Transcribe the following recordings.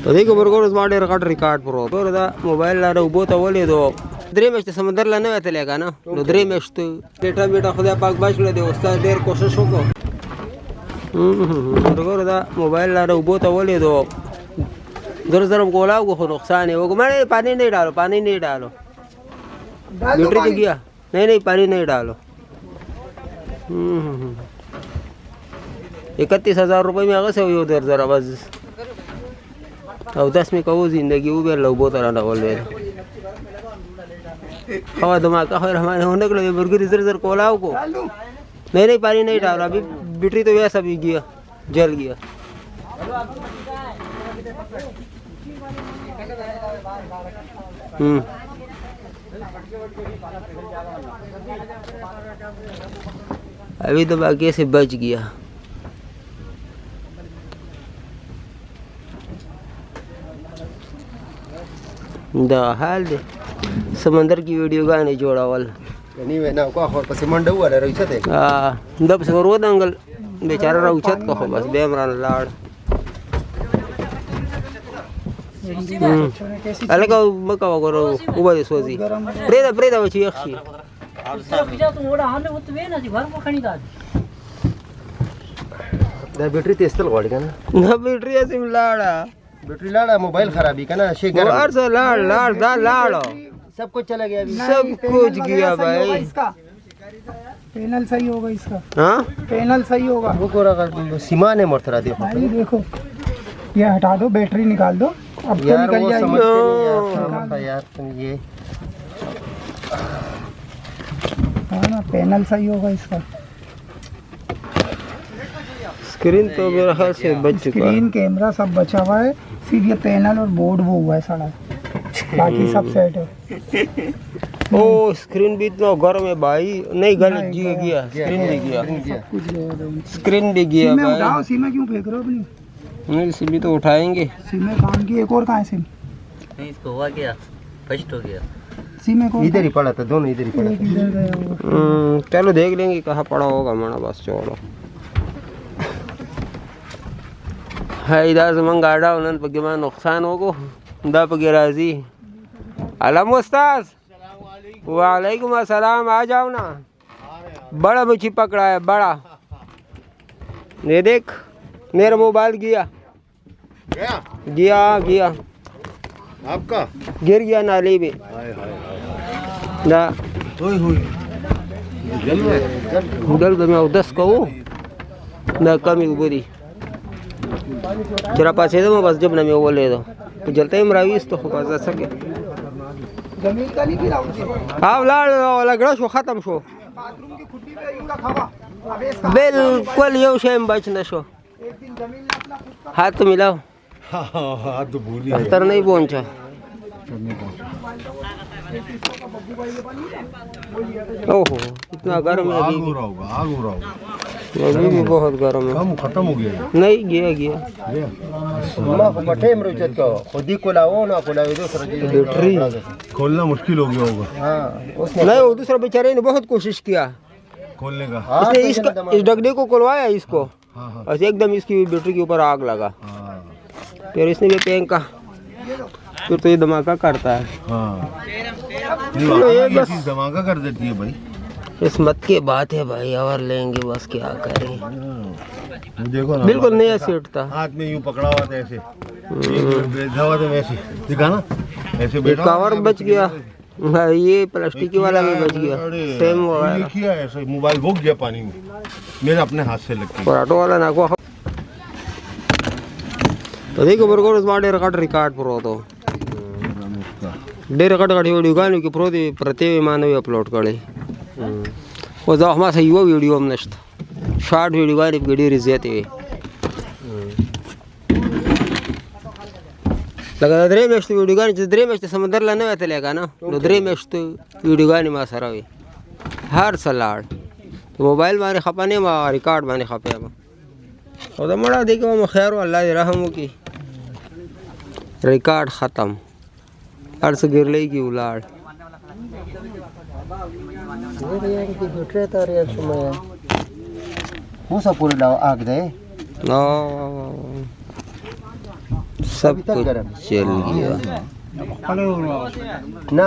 तो देखो बरगोर smart record record pro तो दा मोबाइल ला उबो तो बोले दो द्रे में समुद्र ला नहीं चलेगा ना तो द्रे में तो बेटा बेटा खुदा पाक बाश ले दे उसका देर कोशिश हो को बरगोर दा मोबाइल ला उबो तो बोले दो जरा जरा गोलाओ को नुकसान है वो मैंने पानी नहीं डालो बैटरी तो गया नहीं पानी नहीं डालो 31,000 रुपये में आगे से हुई उधर जरा बस अब 10 में कहूँ जिंदगी वो भी लोग बहुत तरह बोल रहे हवा धमाका और हमारे होने के लिए मुर्गी इधर कोलाओ को नहीं पानी नहीं डाला अभी बैटरी तो वैसा भी गया जल गया अभी तो बाकी से बच गया दा हाल दे समंदर की वीडियो गाने जोड़ा वाल नहीं वे ना को और पसे मंडे हुआ रही छते दब से रोद अंगल बेचारा रहुचत को बस बेमरान लाड़ अलग मका करो उबा सोजी प्रेदा वची अक्षी दा बैटरी तेज तल गाड़ी का ना बैटरी ऐसे लाड़ा बैटरी लाड़ा मोबाइल खराबी का ना शेगर और से लाड़ सब कुछ चला गया अभी सब कुछ गया भाई पैनल सही होगा इसका हाँ पैनल सही होगा वो कोरा का सीमा ने मरतरा देखो भाई देखो ये हटा दो बैटरी निकाल दो अब तो यार निकल वो जाएगी समझते नहीं यार तुम ये हाँ ना पैनल सही होगा इसका स्क्रीन तो मेरा ख्याल से बच चुका है स्क्रीन कैमरा सब बचा हुआ है सिर्फ ये पैनल और बोर्ड वो हुआ है सारा बाकी सब सेट है ओ स्क्रीन भी इतना गर्म है भाई नहीं गलत जी गया स्क्रीन भी गया कुछ स्क्रीन भी गया सिम में भाई उठाओ सिम में क्यों फेंक रहे हो अपनी नहीं सिम तो उठाएंगे सिम में काम की एक और कहाँ है सिम नहीं इसको हुआ क्या फर्स्ट हो गया सिम में कौन इधर ही पड़ा था दोनों इधर ही पड़ा एक इधर गया वो चलो देख लेंगे कहाँ पड़ा होगा हमारा बस छोड़ो है इधर से मंगाड़ा उन्हें पगे नुकसान होगो दा पगे राजी अलम उस्ताद वालेकुम अस्सलाम आ जाओ ना बड़ा मछली पकड़ा है बड़ा ये देख मेरा मोबाइल गया आपका गिर गया नाली में ना गल में 10 कहूँ ना कमी बुरी जरा पास है तो बस जब ना मैं बोले तो जलते ही मरावीस तो बस सके जमीन का नहीं गिरा हाँ लगड़ा शो खत्म शो बाथरूम की खुड्डी पे यूं रखा अब इसका बिल्कुल ये शेम बच न शो एक दिन जमीन ने अपना खुद का हाथ तो मिलाओ हां तो भूली अस्तर नहीं पहुंचा ओहो इतना गर्म है अभी भी बहुत गर्म है काम खत्म हो गया नहीं गया मां को मठे मरुचत को खुद ही कोलाओ ना कोलाओ दूसरा बैटरी खोलना मुश्किल हो गया होगा हां उसने नहीं वो दूसरा बेचारे ने बहुत कोशिश किया खोलने का इसने इस डगडे को खुलवाया इसको और एकदम इसकी बैटरी के ऊपर आग लगा फिर इसने भी फेंका फिर तो ये धमाका करता है ये बस धमाका कर देती है भाई किस्मत की बात है भाई और लेंगे बस क्या करें देखो ना बिल्कुल नया सेट था हाथ में यूं पकड़ा हुआ था ऐसे बैठा हुआ था वैसे दिखा ना ऐसे बैठा कवर बच गया हाँ, ये प्लास्टिक वाला भी बच गया सेम हुआ किया ऐसे मोबाइल भोग गया पानी में मेरे अपने हाथ से लग के ऑटो वाला ना को तो देखो बरगोर स्मार्ट रिकॉर्ड प्रो तो डे रिकॉर्ड काढी वीडियो गाने की प्रो दे प्रति मानवी अपलोड करे वो जाओ हमारा सही वो वीडियो हम नष्ट शॉर्ट वीडियो गाने वीडियो रिजेते हुए लगा द्रे में वीडियो गाने द्रे में समुद्र ला नहीं चलेगा ना द्रे में वीडियो गाने में सरावे हर सलाड तो मोबाइल मारे खपाने में रिकॉर्ड माने खपे और तो मड़ा देखो मैं खैर अल्लाह रहम की रिकॉर्ड ख़त्म अर्स गिरले की उलाड़ कौन सा पूरे आग दे सब कुछ चल गया ना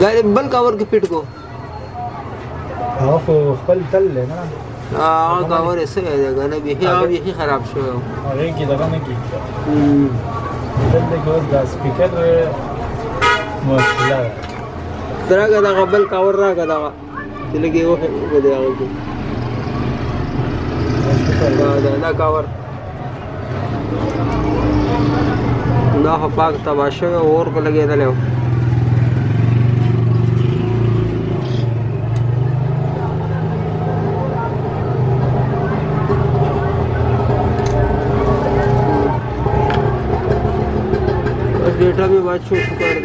गाड़ी बल कवर के पिट को हाँ तो फल चल लेना हाँ कवर ऐसे है जगह ना भी ही खराब शो है और एक की जगह में की इधर देखो द स्पीकर मुश्किल है तरह का दागा बल कवर रहा का दागा चलेगी वो है वो दे आगे ना कवर ना हपाक तबाशो और को लगे था ले डेटा में बात शुक्र